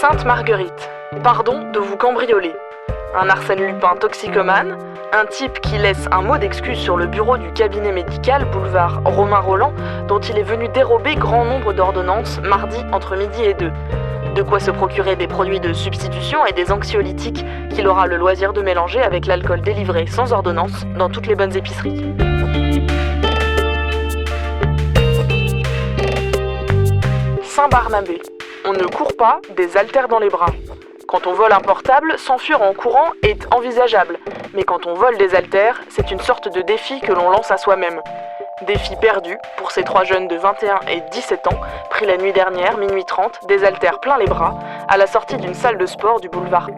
Sainte Marguerite, pardon de vous cambrioler. Un Arsène Lupin toxicomane, un type qui laisse un mot d'excuse sur le bureau du cabinet médical boulevard Romain Rolland, dont il est venu dérober grand nombre d'ordonnances mardi entre midi et 2. De quoi se procurer des produits de substitution et des anxiolytiques qu'il aura le loisir de mélanger avec l'alcool délivré sans ordonnance dans toutes les bonnes épiceries. Saint-Barnabé. On ne court pas des haltères dans les bras. Quand on vole un portable, s'enfuir en courant est envisageable. Mais quand on vole des haltères, c'est une sorte de défi que l'on lance à soi-même. Défi perdu pour ces 3 jeunes de 21 et 17 ans, pris la nuit dernière, minuit 30, des haltères plein les bras, à la sortie d'une salle de sport du boulevard.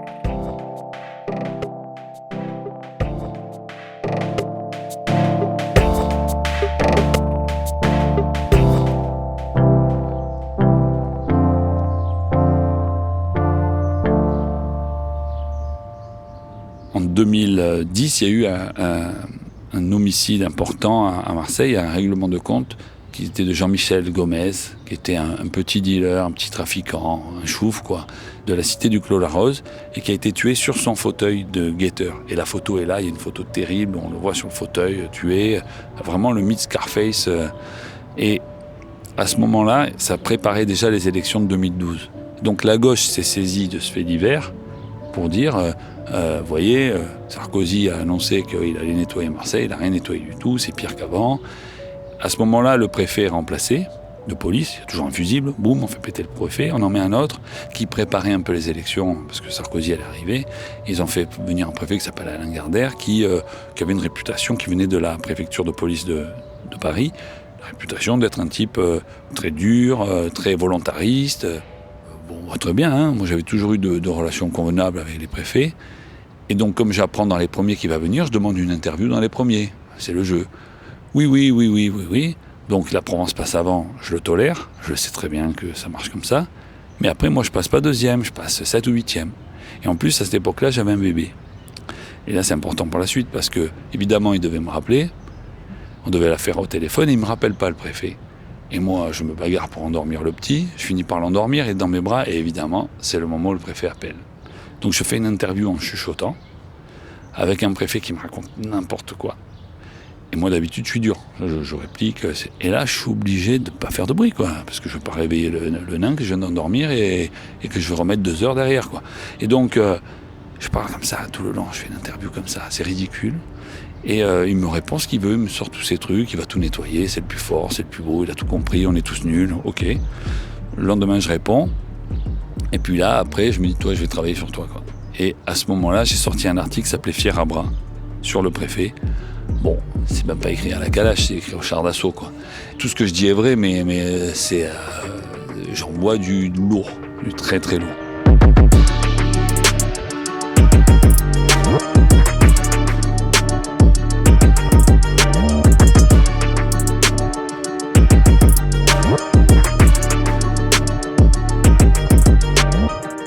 En 2010, il y a eu un homicide important à Marseille, un règlement de compte qui était de Jean-Michel Gomez, qui était un petit dealer, un petit trafiquant, un chouf, de la cité du Clos-la-Rose, et qui a été tué sur son fauteuil de guetteur. Et la photo est là, il y a une photo terrible, on le voit sur le fauteuil, tué, vraiment le mythe Scarface. Et à ce moment-là, ça préparait déjà les élections de 2012. Donc la gauche s'est saisie de ce fait divers pour dire... voyez, Sarkozy a annoncé qu'il allait nettoyer Marseille, il n'a rien nettoyé du tout, c'est pire qu'avant. À ce moment-là, le préfet est remplacé de police, il y a toujours un fusible, boum, on fait péter le préfet, on en met un autre qui préparait un peu les élections parce que Sarkozy allait arriver. Ils ont fait venir un préfet qui s'appelle Alain Gardère qui avait une réputation qui venait de la préfecture de police de Paris, la réputation d'être un type très dur, très volontariste. Bon, très bien, hein. Moi j'avais toujours eu de relations convenables avec les préfets. Et donc comme j'apprends dans les premiers qui va venir, je demande une interview dans les premiers. C'est le jeu. Oui. Donc la Provence passe avant, je le tolère. Je sais très bien que ça marche comme ça. Mais après, moi je passe pas 2e, je passe 7 ou 8e. Et en plus, à cette époque-là, j'avais un bébé. Et là, c'est important pour la suite parce que, évidemment, il devait me rappeler. On devait la faire au téléphone et il me rappelle pas, le préfet. Et moi, je me bagarre pour endormir le petit. Je finis par l'endormir, il est dans mes bras. Et évidemment, c'est le moment où le préfet appelle. Donc je fais une interview en chuchotant avec un préfet qui me raconte n'importe quoi. Et moi, d'habitude, je suis dur. Je réplique. Et là, je suis obligé de ne pas faire de bruit, parce que je ne veux pas réveiller le nain que je viens d'endormir et que je veux remettre 2 heures derrière, Et donc, je parle comme ça tout le long. Je fais une interview comme ça. C'est ridicule. Et il me répond ce qu'il veut, il me sort tous ces trucs, il va tout nettoyer, c'est le plus fort, c'est le plus beau, il a tout compris, on est tous nuls, ok. Le lendemain, je réponds. Et puis là, après, je me dis, toi, je vais travailler sur toi, Et à ce moment-là, j'ai sorti un article qui s'appelait Fier à bras sur le préfet. Bon, c'est même pas écrit à la calache, c'est écrit au char d'assaut, Tout ce que je dis est vrai, mais c'est... j'envoie du lourd, du très très lourd.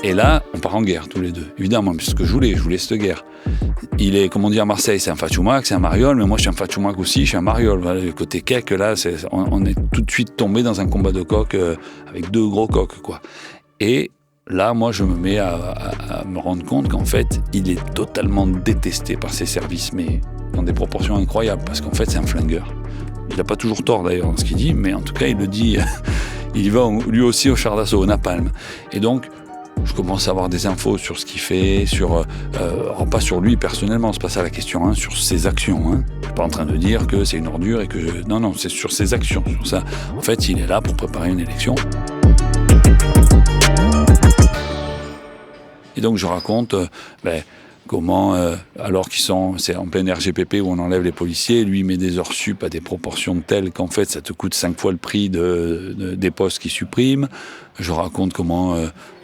Et là, on part en guerre, tous les deux. Évidemment, puisque je voulais cette guerre. Il est, comme on dit à Marseille, c'est un Fatchoumac, c'est un Mariol, mais moi je suis un Fatchoumac aussi, je suis un Mariol. Voilà, le côté kek, là, on est tout de suite tombé dans un combat de coqs avec 2 gros coqs, Et là, moi, je me mets à me rendre compte qu'en fait, il est totalement détesté par ses services, mais dans des proportions incroyables, parce qu'en fait, c'est un flingueur. Il n'a pas toujours tort, d'ailleurs, dans ce qu'il dit, mais en tout cas, il le dit, il y va lui aussi au char d'assaut, au napalm. Et donc, je commence à avoir des infos sur ce qu'il fait, pas sur lui personnellement, c'est pas ça la question, sur ses actions. Je suis pas en train de dire que c'est une ordure et que non, c'est sur ses actions, sur ça. En fait, il est là pour préparer une élection. Et donc je raconte comment, alors c'est en plein RGPP où on enlève les policiers, lui il met des heures sup à des proportions telles qu'en fait ça te coûte 5 fois le prix des postes qu'il supprime. Je raconte comment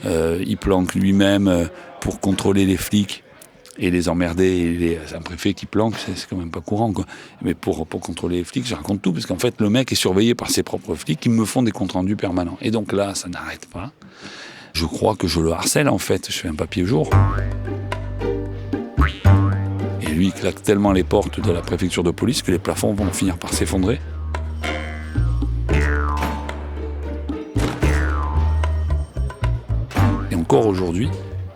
il planque lui-même pour contrôler les flics et les emmerder. C'est un préfet qui planque, c'est quand même pas courant, Mais pour contrôler les flics, je raconte tout, parce qu'en fait le mec est surveillé par ses propres flics qui me font des comptes rendus permanents. Et donc là, ça n'arrête pas. Je crois que je le harcèle en fait, je fais un papier jour. Et lui, il claque tellement les portes de la préfecture de police que les plafonds vont finir par s'effondrer. Et on encore aujourd'hui.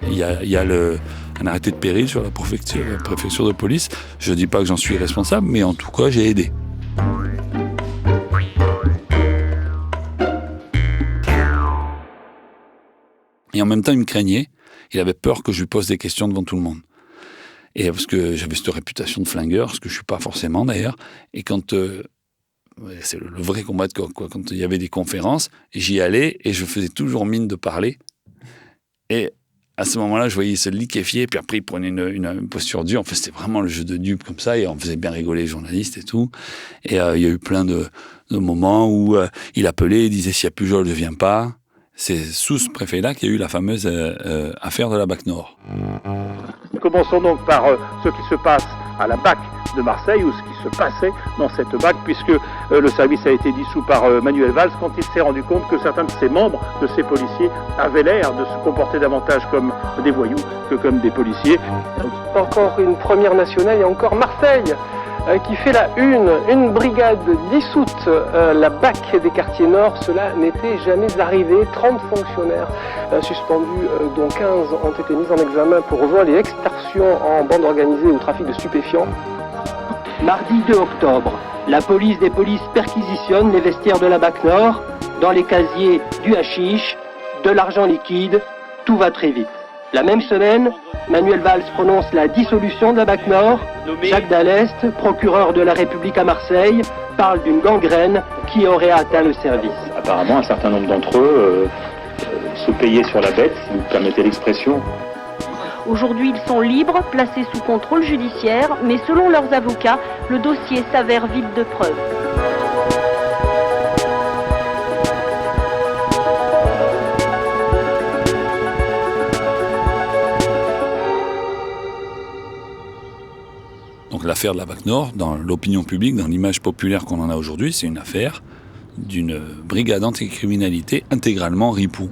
Il y a un arrêté de péril sur la préfecture de police. Je ne dis pas que j'en suis responsable, mais en tout cas, j'ai aidé. Et en même temps, il me craignait. Il avait peur que je lui pose des questions devant tout le monde. Et parce que j'avais cette réputation de flingueur, ce que je ne suis pas forcément d'ailleurs. Et quand... c'est le vrai combat de coq, quoi. Quand il y avait des conférences, j'y allais et je faisais toujours mine de parler. Et à ce moment-là, je voyais il se liquéfier, puis après il prenait une posture dure. Enfin, c'était vraiment le jeu de dupe comme ça, et on faisait bien rigoler les journalistes et tout. Et il y a eu plein de moments où il appelait, il disait si y a Pujol, je viens pas. C'est sous ce préfet-là qu'il y a eu la fameuse affaire de la BAC Nord. Commençons donc par ce qui se passe à la BAC de Marseille, ou ce qui se passait dans cette BAC, puisque le service a été dissous par Manuel Valls quand il s'est rendu compte que certains de ses membres, de ses policiers, avaient l'air de se comporter davantage comme des voyous que comme des policiers. Encore une première nationale et encore Marseille qui fait la une brigade dissoute, la BAC des quartiers nord, cela n'était jamais arrivé. 30 fonctionnaires suspendus, dont 15 ont été mis en examen pour vol et extorsion en bande organisée ou trafic de stupéfiants. Mardi 2 octobre, la police des polices perquisitionne les vestiaires de la BAC Nord. Dans les casiers, du hashish, de l'argent liquide, tout va très vite. La même semaine, Manuel Valls prononce la dissolution de la BAC Nord. Jacques Dallest, procureur de la République à Marseille, parle d'une gangrène qui aurait atteint le service. Apparemment, un certain nombre d'entre eux se payaient sur la bête, si vous permettez l'expression. Aujourd'hui, ils sont libres, placés sous contrôle judiciaire, mais selon leurs avocats, le dossier s'avère vide de preuves. Donc l'affaire de la BAC Nord, dans l'opinion publique, dans l'image populaire qu'on en a aujourd'hui, c'est une affaire d'une brigade anticriminalité intégralement ripou,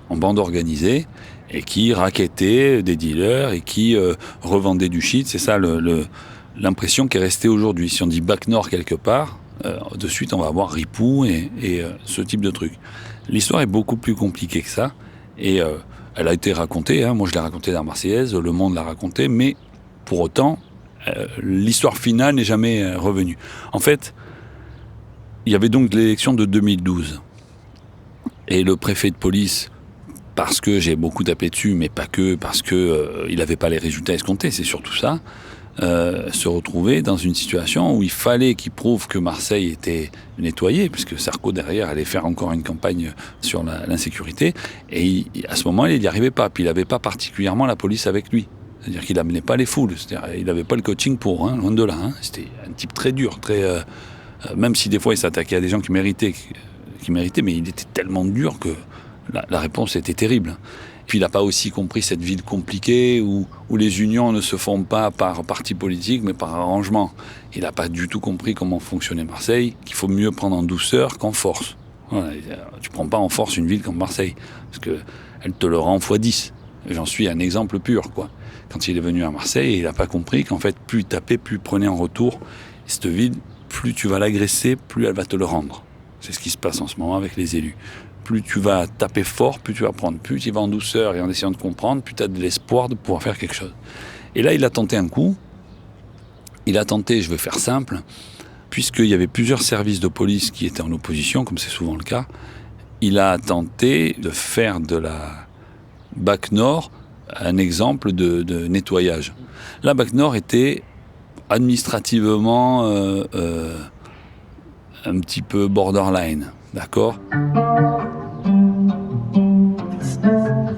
en bande organisée, et qui rackettait des dealers et qui revendait du shit. C'est ça l'impression qui est restée aujourd'hui. Si on dit BAC Nord quelque part, de suite on va avoir ripou et ce type de truc. L'histoire est beaucoup plus compliquée que ça, et elle a été racontée, hein. Moi je l'ai racontée dans la Marseillaise, Le Monde l'a racontée, mais pour autant... l'histoire finale n'est jamais revenue. En fait, il y avait donc l'élection de 2012. Et le préfet de police, parce que j'ai beaucoup tapé dessus, mais pas que, parce qu'il n'avait pas les résultats escomptés, c'est surtout ça, se retrouvait dans une situation où il fallait qu'il prouve que Marseille était nettoyée, puisque Sarko derrière allait faire encore une campagne sur l'insécurité. Et à ce moment-là, il n'y arrivait pas. Puis il n'avait pas particulièrement la police avec lui. C'est-à-dire qu'il n'amenait pas les foules, c'est-à-dire il n'avait pas le coaching pour, hein, loin de là. Hein. C'était un type très dur, même si des fois il s'attaquait à des gens qui méritaient, mais il était tellement dur que la réponse était terrible. Puis il n'a pas aussi compris cette ville compliquée où les unions ne se font pas par parti politique, mais par arrangement. Il n'a pas du tout compris comment fonctionnait Marseille, qu'il faut mieux prendre en douceur qu'en force. Voilà, tu ne prends pas en force une ville comme Marseille, parce qu'elle te le rend x10. J'en suis un exemple pur, quoi. Quand il est venu à Marseille, il n'a pas compris qu'en fait, plus il tapait, plus il prenait en retour. Et cette ville, plus tu vas l'agresser, plus elle va te le rendre. C'est ce qui se passe en ce moment avec les élus. Plus tu vas taper fort, plus tu vas prendre. Plus tu vas en douceur et en essayant de comprendre, plus tu as de l'espoir de pouvoir faire quelque chose. Et là, il a tenté un coup. Il a tenté, je vais faire simple, puisqu'il y avait plusieurs services de police qui étaient en opposition, comme c'est souvent le cas. Il a tenté de faire de la BAC Nord un exemple de nettoyage. La BAC Nord était administrativement un petit peu borderline, d'accord ?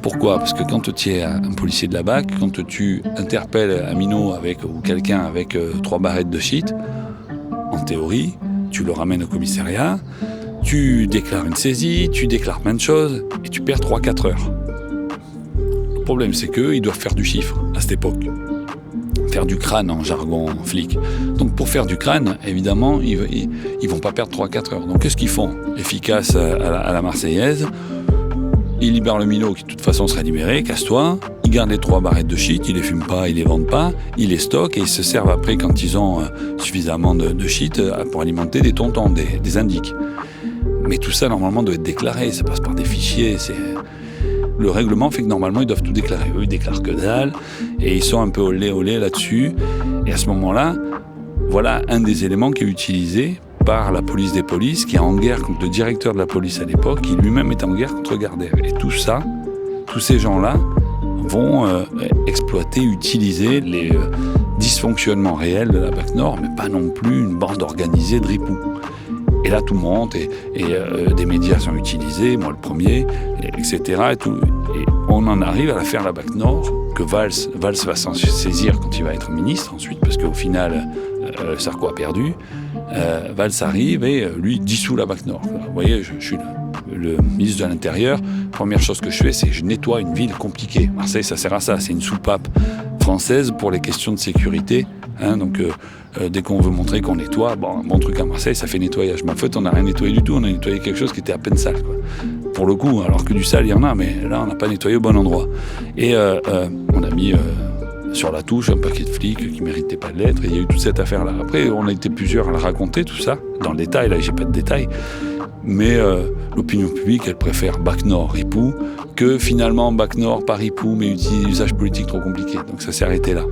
Pourquoi ? Parce que quand tu es un policier de la BAC, quand tu interpelles un minot ou quelqu'un avec 3 barrettes de shit, en théorie, tu le ramènes au commissariat, tu déclares une saisie, tu déclares plein de choses, et tu perds 3-4 heures. Le problème, c'est qu'ils doivent faire du chiffre à cette époque. Faire du crâne en jargon flic. Donc pour faire du crâne, évidemment, ils vont pas perdre 3-4 heures. Donc qu'est-ce qu'ils font ? Efficace à la Marseillaise, ils libèrent le minot qui de toute façon sera libéré, casse-toi, ils gardent les 3 barrettes de shit, ils les fument pas, ils les vendent pas, ils les stockent et ils se servent après quand ils ont suffisamment de shit pour alimenter des tontons, des indiques. Mais tout ça normalement doit être déclaré, ça passe par des fichiers, Le règlement fait que normalement, ils doivent tout déclarer. Eux, ils déclarent que dalle, et ils sont un peu olé là-dessus. Et à ce moment-là, voilà un des éléments qui est utilisé par la police des polices, qui est en guerre contre le directeur de la police à l'époque, qui lui-même est en guerre contre Gardère. Et tout ça, tous ces gens-là vont exploiter, utiliser les dysfonctionnements réels de la BAC Nord, mais pas non plus une bande organisée de ripoux. Et là, tout monte, et des médias sont utilisés, moi le premier, etc. Et on en arrive à l'affaire la BAC Nord, que Valls va s'en saisir quand il va être ministre ensuite, parce qu'au final, Sarko a perdu. Valls arrive et lui dissout la BAC Nord. Vous voyez, je suis le ministre de l'Intérieur. Première chose que je fais, c'est que je nettoie une ville compliquée. Marseille, ça sert à ça. C'est une soupape française pour les questions de sécurité. Donc, dès qu'on veut montrer qu'on nettoie, bon, un bon truc à Marseille, ça fait nettoyage. Mais en fait, on n'a rien nettoyé du tout. On a nettoyé quelque chose qui était à peine sale, quoi. Pour le coup, alors que du sale, il y en a, mais là, on n'a pas nettoyé au bon endroit. Et on a mis sur la touche un paquet de flics qui ne méritaient pas de l'être. Et il y a eu toute cette affaire-là. Après, on a été plusieurs à le raconter, tout ça, dans le détail. Là, j'ai pas de détails. Mais l'opinion publique, elle préfère BAC Nord, ripoux, que finalement BAC Nord, pas ripoux, mais usage politique trop compliqué. Donc ça s'est arrêté là.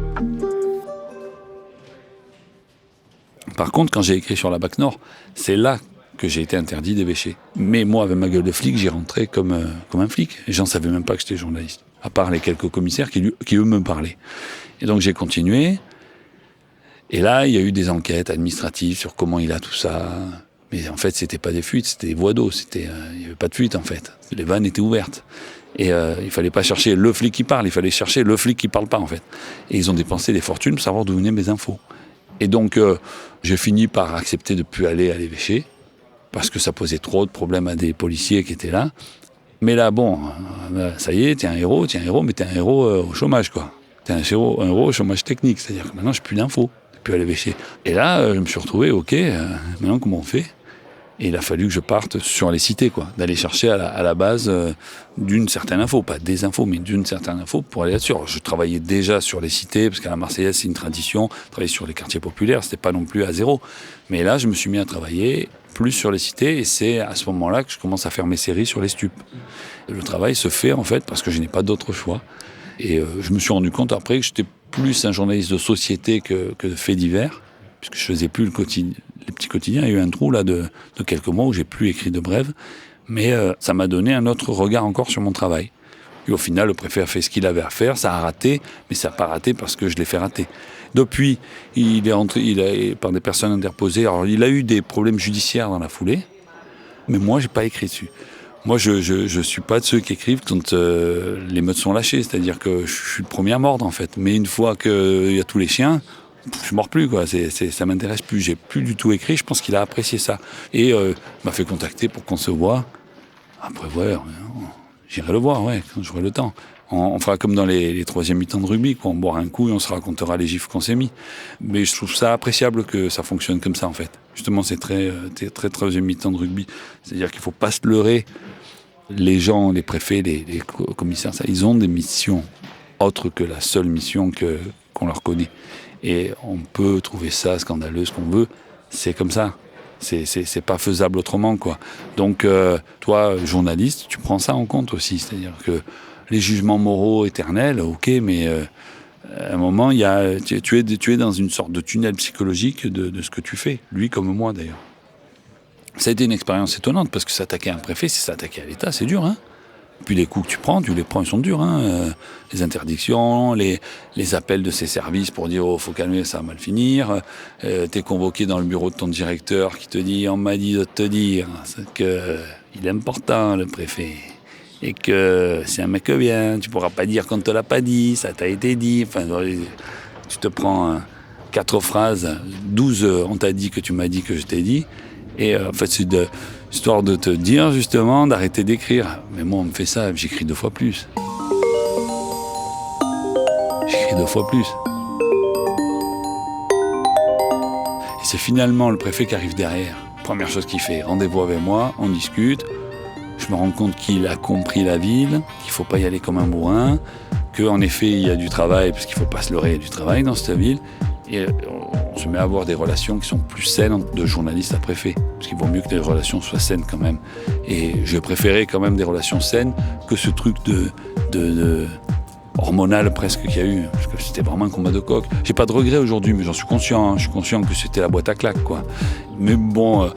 Par contre, quand j'ai écrit sur la BAC Nord, c'est là que j'ai été interdit d'évêcher. Mais moi, avec ma gueule de flic, j'y rentrais comme un flic. Les gens ne savaient même pas que j'étais journaliste, à part les quelques commissaires qui eux, me parlaient. Et donc j'ai continué. Et là, il y a eu des enquêtes administratives sur comment il a tout ça. Mais en fait, c'était pas des fuites, c'était des voies d'eau. Il n'y avait pas de fuite, en fait. Les vannes étaient ouvertes. Et il fallait pas chercher le flic qui parle, il fallait chercher le flic qui parle pas, en fait. Et ils ont dépensé des fortunes pour savoir d'où venaient mes infos. Et donc, j'ai fini par accepter de ne plus aller à l'évêché, parce que ça posait trop de problèmes à des policiers qui étaient là. Mais là, bon, ça y est, t'es un héros, mais t'es un héros au chômage, quoi. T'es un héros au chômage technique, c'est-à-dire que maintenant, je n'ai plus d'infos, je n'ai plus à l'évêché. Et là, je me suis retrouvé, ok, maintenant, comment on fait ? Et il a fallu que je parte sur les cités, quoi, d'aller chercher à la base d'une certaine info, pas des infos, mais d'une certaine info pour aller là-dessus. Alors, je travaillais déjà sur les cités, parce qu'à la Marseillaise, c'est une tradition, travailler sur les quartiers populaires, c'était pas non plus à zéro. Mais là, je me suis mis à travailler plus sur les cités, et c'est à ce moment-là que je commence à faire mes séries sur les stupes. Le travail se fait, en fait, parce que je n'ai pas d'autre choix. Et je me suis rendu compte après que j'étais plus un journaliste de société que de faits divers, puisque je faisais plus les petits quotidiens. Il y a eu un trou là de quelques mois où j'ai plus écrit de brèves, mais ça m'a donné un autre regard encore sur mon travail. Et au final, le préfet a fait ce qu'il avait à faire, ça a raté, mais ça n'a pas raté parce que je l'ai fait rater. Depuis, il est par des personnes interposées. Alors, il a eu des problèmes judiciaires dans la foulée, mais moi, j'ai pas écrit dessus. Moi, je suis pas de ceux qui écrivent quand les meutes sont lâchées, c'est-à-dire que je suis le premier à mordre, en fait. Mais une fois qu'il y a tous les chiens, je mords plus, quoi. Ça m'intéresse plus. J'ai plus du tout écrit. Je pense qu'il a apprécié ça. Et m'a fait contacter pour qu'on se voit. Après, ouais, j'irai le voir, ouais, quand j'aurai le temps. On fera comme dans les troisième mi-temps de rugby, quoi. On boira un coup et on se racontera les gifles qu'on s'est mis. Mais je trouve ça appréciable que ça fonctionne comme ça, en fait. Justement, c'est très troisième mi-temps de rugby. C'est-à-dire qu'il faut pas se leurrer. Les gens, les préfets, les commissaires, ça, ils ont des missions autres que la seule mission qu'on leur connaît. Et on peut trouver ça scandaleux, ce qu'on veut. C'est comme ça. C'est pas faisable autrement, quoi. Donc, toi, journaliste, tu prends ça en compte aussi. C'est-à-dire que les jugements moraux éternels, ok, mais à un moment, tu es dans une sorte de tunnel psychologique de ce que tu fais. Lui comme moi, d'ailleurs. Ça a été une expérience étonnante, parce que s'attaquer à un préfet, c'est s'attaquer à l'État, c'est dur, hein. Puis les coups que tu les prends, ils sont durs, hein. Les interdictions, les appels de ses services pour dire « oh, faut calmer, ça va mal finir ». T'es convoqué dans le bureau de ton directeur qui te dit « on m'a dit de te dire qu'il est important, le préfet, et que c'est un mec bien, tu pourras pas dire qu'on te l'a pas dit, ça t'a été dit ». Enfin, tu te prends 4 phrases, 12 on t'a dit que tu m'as dit que je t'ai dit. Et en fait, c'est histoire de te dire, justement, d'arrêter d'écrire. Mais moi, on me fait ça, j'écris 2 fois plus. J'écris 2 fois plus. Et c'est finalement le préfet qui arrive derrière. Première chose qu'il fait, rendez-vous avec moi, on discute. Je me rends compte qu'il a compris la ville, qu'il ne faut pas y aller comme un bourrin, qu'en effet, il y a du travail, parce qu'il ne faut pas se leurrer, il y a du travail dans cette ville. Et on se met à avoir des relations qui sont plus saines de journaliste à préfet. Parce qu'il vaut mieux que les relations soient saines quand même. Et je préférais quand même des relations saines que ce truc de hormonal presque qu'il y a eu. Parce que c'était vraiment un combat de coq. J'ai pas de regrets aujourd'hui, mais j'en suis conscient. Je suis conscient que c'était la boîte à claques, quoi. Mais bon,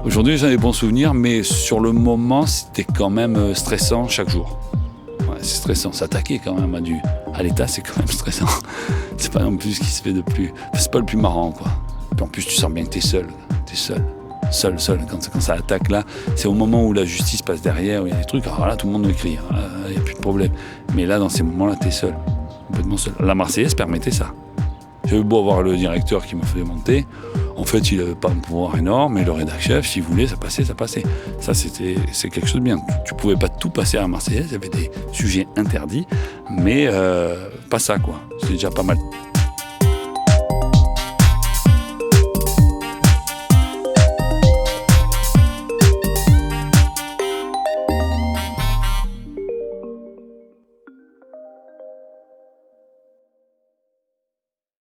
aujourd'hui j'ai des bons souvenirs, mais sur le moment, c'était quand même stressant chaque jour. Ouais, c'est stressant. S'attaquer quand même à l'État, c'est quand même stressant. C'est pas non plus ce qui se fait de plus... C'est pas le plus marrant, quoi. Puis en plus, tu sens bien que t'es seul. T'es seul. Seul. Quand ça attaque là, c'est au moment où la justice passe derrière, où il y a des trucs, alors là, tout le monde me crie. Il n'y a plus de problème. Mais là, dans ces moments-là, t'es seul. Complètement seul. La Marseillaise permettait ça. J'avais beau avoir le directeur qui m'a fait monter. En fait, il n'avait pas un pouvoir énorme, mais le rédac chef, s'il voulait, ça passait. Ça, c'est quelque chose de bien. Tu pouvais pas tout passer à la Marseillaise, il y avait des sujets interdits, mais pas ça, quoi. C'était déjà pas mal.